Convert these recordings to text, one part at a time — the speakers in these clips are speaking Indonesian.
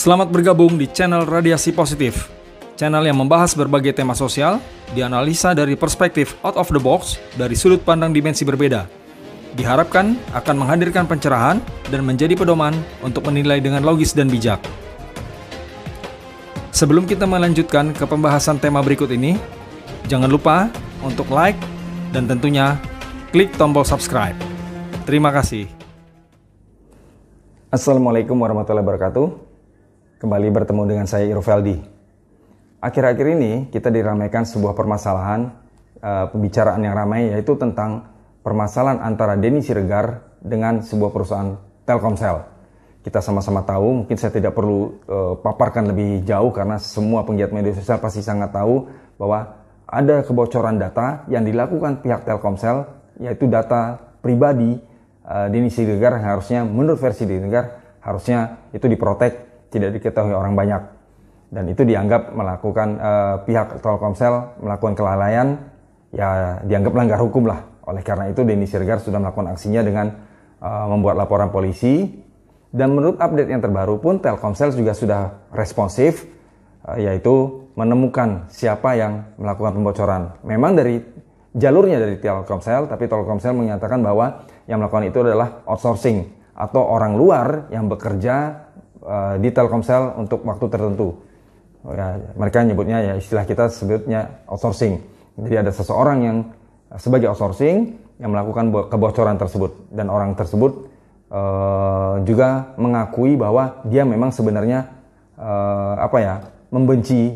Selamat bergabung di channel Radiasi Positif, channel yang membahas berbagai tema sosial, dianalisa dari perspektif out of the box dari sudut pandang dimensi berbeda. Diharapkan akan menghadirkan pencerahan dan menjadi pedoman untuk menilai dengan logis dan bijak. Sebelum kita melanjutkan ke pembahasan tema berikut ini, jangan lupa untuk like dan tentunya klik tombol subscribe. Terima kasih. Assalamualaikum warahmatullahi wabarakatuh. Kembali bertemu dengan saya Irfeldi. Akhir-akhir ini kita diramaikan sebuah permasalahan, pembicaraan yang ramai, yaitu tentang permasalahan antara Denny Siregar dengan sebuah perusahaan Telkomsel. Kita sama-sama tahu, mungkin saya tidak perlu paparkan lebih jauh karena semua penggiat media sosial pasti sangat tahu bahwa ada kebocoran data yang dilakukan pihak Telkomsel, yaitu data pribadi Denny Siregar yang harusnya menurut versi Denny Siregar harusnya itu diprotek, tidak diketahui orang banyak, dan itu dianggap melakukan pihak Telkomsel melakukan kelalaian, ya dianggap melanggar hukum lah. Oleh karena itu Denny Siregar sudah melakukan aksinya dengan membuat laporan polisi, dan menurut update yang terbaru pun Telkomsel juga sudah responsif, yaitu menemukan siapa yang melakukan pembocoran. Memang dari jalurnya dari Telkomsel, tapi Telkomsel menyatakan bahwa yang melakukan itu adalah outsourcing atau orang luar yang bekerja di Telkomsel untuk waktu tertentu. Ya, mereka nyebutnya, ya istilah kita sebutnya outsourcing. Jadi ada seseorang yang sebagai outsourcing yang melakukan kebocoran tersebut, dan orang tersebut juga mengakui bahwa dia memang sebenarnya membenci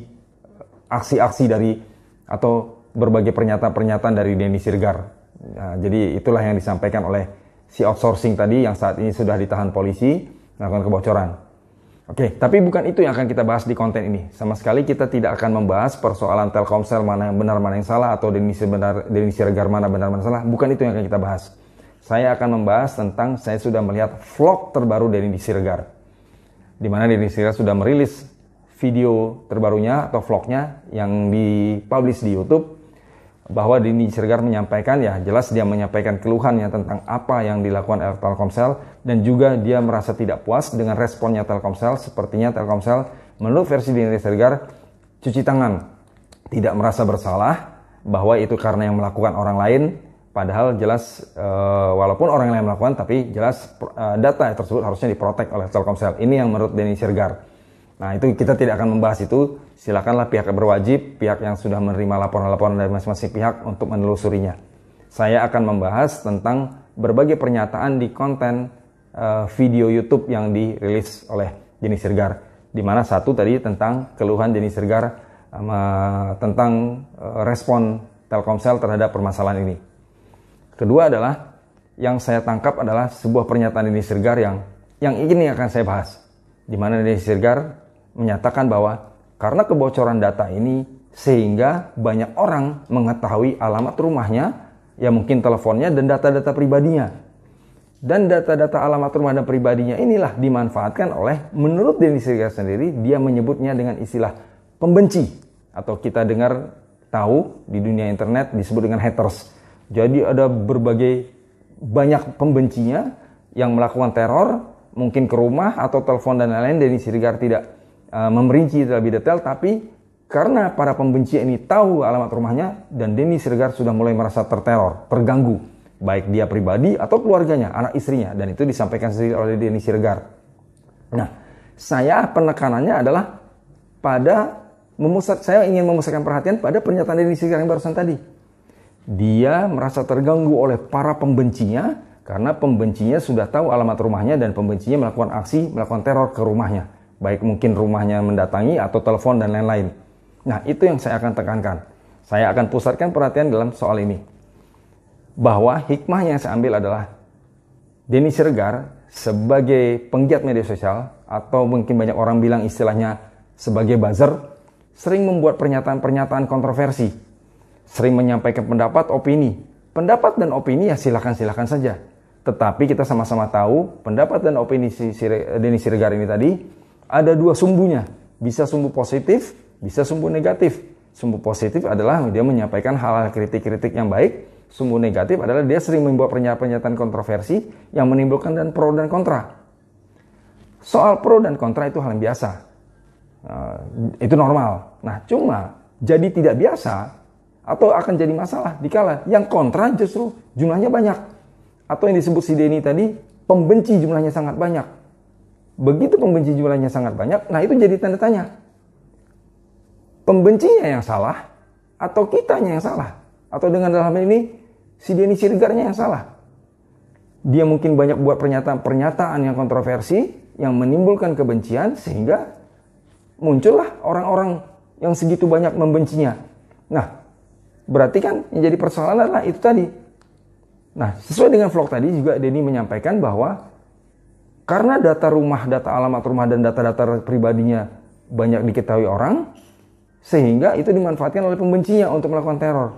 aksi-aksi dari atau berbagai pernyataan-pernyataan dari Denny Siregar. Nah, jadi itulah yang disampaikan oleh si outsourcing tadi yang saat ini sudah ditahan polisi melakukan kebocoran. Oke, tapi bukan itu yang akan kita bahas di konten ini. Sama sekali kita tidak akan membahas persoalan Telkomsel mana yang benar, mana yang salah, atau Denny Siregar mana benar, mana salah. Bukan itu yang akan kita bahas. Saya akan membahas tentang, saya sudah melihat vlog terbaru Denny Siregar, di mana Denny Siregar sudah merilis video terbarunya atau vlognya yang dipublish di YouTube, bahwa Denny Siregar menyampaikan, ya jelas dia menyampaikan keluhannya tentang apa yang dilakukan oleh Telkomsel, dan juga dia merasa tidak puas dengan responnya Telkomsel. Sepertinya Telkomsel menurut versi Denny Siregar cuci tangan, tidak merasa bersalah bahwa itu karena yang melakukan orang lain, padahal jelas walaupun orang lain melakukan, tapi jelas data tersebut harusnya diprotek oleh Telkomsel. Ini yang menurut Denny Siregar. Nah, itu kita tidak akan membahas itu. Silakanlah pihak yang berwajib, pihak yang sudah menerima laporan-laporan dari masing-masing pihak untuk menelusurinya. Saya akan membahas tentang berbagai pernyataan di konten video YouTube yang dirilis oleh Denny Siregar. Di mana satu tadi tentang keluhan Denny Siregar tentang respon Telkomsel terhadap permasalahan ini. Kedua adalah yang saya tangkap adalah sebuah pernyataan Denny Siregar yang ini akan saya bahas. Di mana Denny Siregar menyatakan bahwa karena kebocoran data ini sehingga banyak orang mengetahui alamat rumahnya, ya mungkin teleponnya dan data-data pribadinya. Dan data-data alamat rumah dan pribadinya inilah dimanfaatkan oleh, menurut Denny Siregar sendiri, dia menyebutnya dengan istilah pembenci, atau kita dengar tahu di dunia internet disebut dengan haters. Jadi ada banyak pembencinya yang melakukan teror, mungkin ke rumah atau telepon dan lain-lain. Denny Siregar tidak memerinci lebih detail, tapi karena para pembenci ini tahu alamat rumahnya, dan Denny Siregar sudah mulai merasa terteror, terganggu, baik dia pribadi atau keluarganya, anak istrinya, dan itu disampaikan sendiri oleh Denny Siregar. Nah, saya penekanannya adalah saya ingin memusatkan perhatian pada pernyataan Denny Siregar yang barusan tadi. Dia merasa terganggu oleh para pembencinya, karena pembencinya sudah tahu alamat rumahnya, dan pembencinya melakukan aksi, melakukan teror ke rumahnya. Baik mungkin rumahnya mendatangi atau telepon dan lain-lain. Nah, itu yang saya akan tekankan. Saya akan pusatkan perhatian dalam soal ini. Bahwa hikmah yang saya ambil adalah Denny Siregar sebagai penggiat media sosial, atau mungkin banyak orang bilang istilahnya sebagai buzzer, sering membuat pernyataan-pernyataan kontroversi. Sering menyampaikan pendapat, opini. Pendapat dan opini ya silakan-silakan saja. Tetapi kita sama-sama tahu pendapat dan opini Denny Siregar ini tadi ada dua sumbunya. Bisa sumbu positif, bisa sumbu negatif. Sumbu positif adalah dia menyampaikan hal-hal kritik-kritik yang baik. Sumbu negatif adalah dia sering membuat pernyataan kontroversi yang menimbulkan dan pro dan kontra. Soal pro dan kontra itu hal yang biasa. Itu normal. Nah, cuma jadi tidak biasa atau akan jadi masalah dikala yang kontra justru jumlahnya banyak. Atau yang disebut si Denny tadi, pembenci jumlahnya sangat banyak. Begitu pembenci jumlahnya sangat banyak, nah itu jadi tanda tanya. Pembencinya yang salah atau kitanya yang salah? Atau dengan dalam hal ini si Denny Siregarnya yang salah? Dia mungkin banyak buat pernyataan-pernyataan yang kontroversi yang menimbulkan kebencian sehingga muncullah orang-orang yang segitu banyak membencinya. Nah, berarti kan yang jadi persoalan adalah itu tadi. Nah, sesuai dengan vlog tadi juga Denny menyampaikan bahwa karena data rumah, data alamat rumah dan data-data pribadinya banyak diketahui orang, sehingga itu dimanfaatkan oleh pembencinya untuk melakukan teror.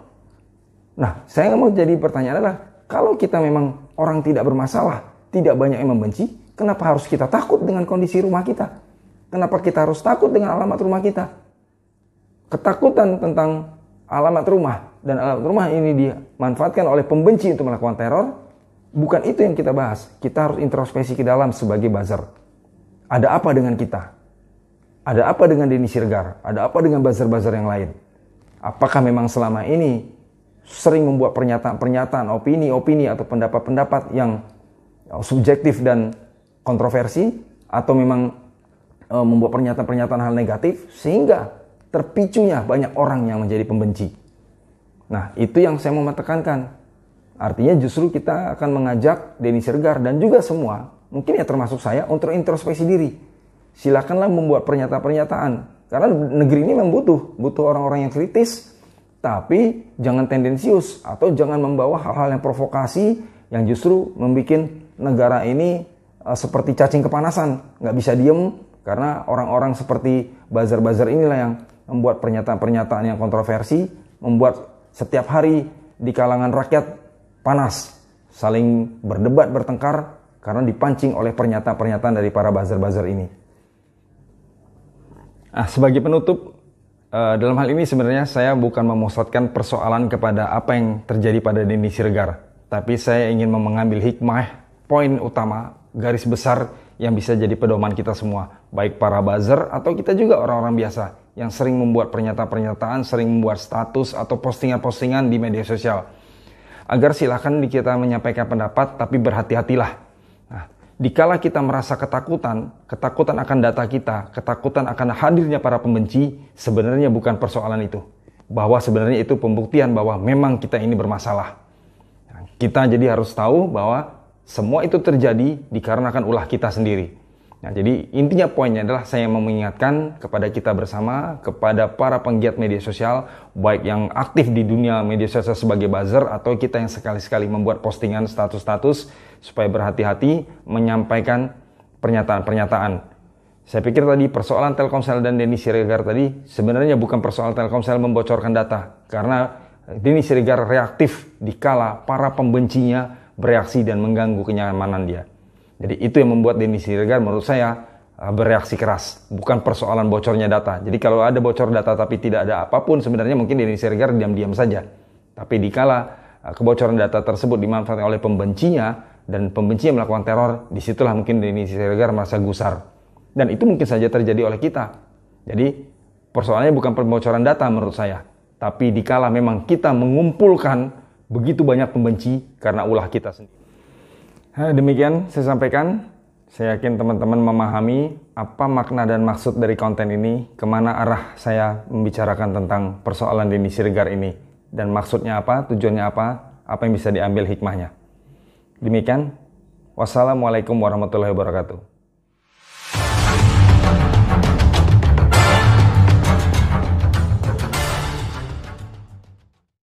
Nah, saya mau jadi pertanyaan adalah, kalau kita memang orang tidak bermasalah, tidak banyak yang membenci, kenapa harus kita takut dengan kondisi rumah kita? Kenapa kita harus takut dengan alamat rumah kita? Ketakutan tentang alamat rumah dan alamat rumah ini dimanfaatkan oleh pembenci untuk melakukan teror, bukan itu yang kita bahas. Kita harus introspeksi ke dalam sebagai buzzer. Ada apa dengan kita? Ada apa dengan Denny Siregar? Ada apa dengan buzzer-buzzer yang lain? Apakah memang selama ini sering membuat pernyataan-pernyataan, opini-opini atau pendapat-pendapat yang subjektif dan kontroversi, atau memang membuat pernyataan-pernyataan hal negatif sehingga terpicunya banyak orang yang menjadi pembenci? Nah, itu yang saya mau tekankan. Artinya justru kita akan mengajak Denny Siregar dan juga semua, mungkin ya termasuk saya, untuk introspeksi diri. Silakanlah membuat pernyataan-pernyataan. Karena negeri ini memang butuh orang-orang yang kritis, tapi jangan tendensius atau jangan membawa hal-hal yang provokasi yang justru membuat negara ini seperti cacing kepanasan, nggak bisa diem karena orang-orang seperti buzzer-buzzer inilah yang membuat pernyataan-pernyataan yang kontroversi, membuat setiap hari di kalangan rakyat panas, saling berdebat, bertengkar karena dipancing oleh pernyataan-pernyataan dari para buzzer-buzzer ini. Sebagai penutup, dalam hal ini sebenarnya saya bukan memusatkan persoalan kepada apa yang terjadi pada Denny Siregar, tapi saya ingin mengambil hikmah, poin utama, garis besar yang bisa jadi pedoman kita semua, baik para buzzer atau kita juga orang-orang biasa yang sering membuat pernyataan-pernyataan, sering membuat status atau postingan-postingan di media sosial. Agar silakan kita menyampaikan pendapat, tapi berhati-hatilah. Dikala kita merasa ketakutan akan data kita, ketakutan akan hadirnya para pembenci, sebenarnya bukan persoalan itu. Bahwa sebenarnya itu pembuktian bahwa memang kita ini bermasalah. Kita jadi harus tahu bahwa semua itu terjadi dikarenakan ulah kita sendiri. Jadi intinya poinnya adalah saya mau mengingatkan kepada kita bersama, kepada para penggiat media sosial, baik yang aktif di dunia media sosial sebagai buzzer atau kita yang sekali-sekali membuat postingan status-status, supaya berhati-hati menyampaikan pernyataan-pernyataan. Saya pikir tadi persoalan Telkomsel dan Denny Siregar tadi sebenarnya bukan persoalan Telkomsel membocorkan data, karena Denny Siregar reaktif dikala para pembencinya bereaksi dan mengganggu kenyamanan dia. Jadi itu yang membuat Denny Siregar menurut saya bereaksi keras, bukan persoalan bocornya data. Jadi kalau ada bocor data tapi tidak ada apapun, sebenarnya mungkin Denny Siregar diam-diam saja. Tapi dikala kebocoran data tersebut dimanfaatkan oleh pembencinya dan pembencinya melakukan teror, disitulah mungkin Denny Siregar merasa gusar. Dan itu mungkin saja terjadi oleh kita. Jadi persoalannya bukan pembocoran data menurut saya, tapi dikala memang kita mengumpulkan begitu banyak pembenci karena ulah kita sendiri. Demikian saya sampaikan. Saya yakin teman-teman memahami apa makna dan maksud dari konten ini, kemana arah saya membicarakan tentang persoalan Denny Siregar ini, dan maksudnya apa, tujuannya apa yang bisa diambil hikmahnya. Demikian, wassalamualaikum warahmatullahi wabarakatuh.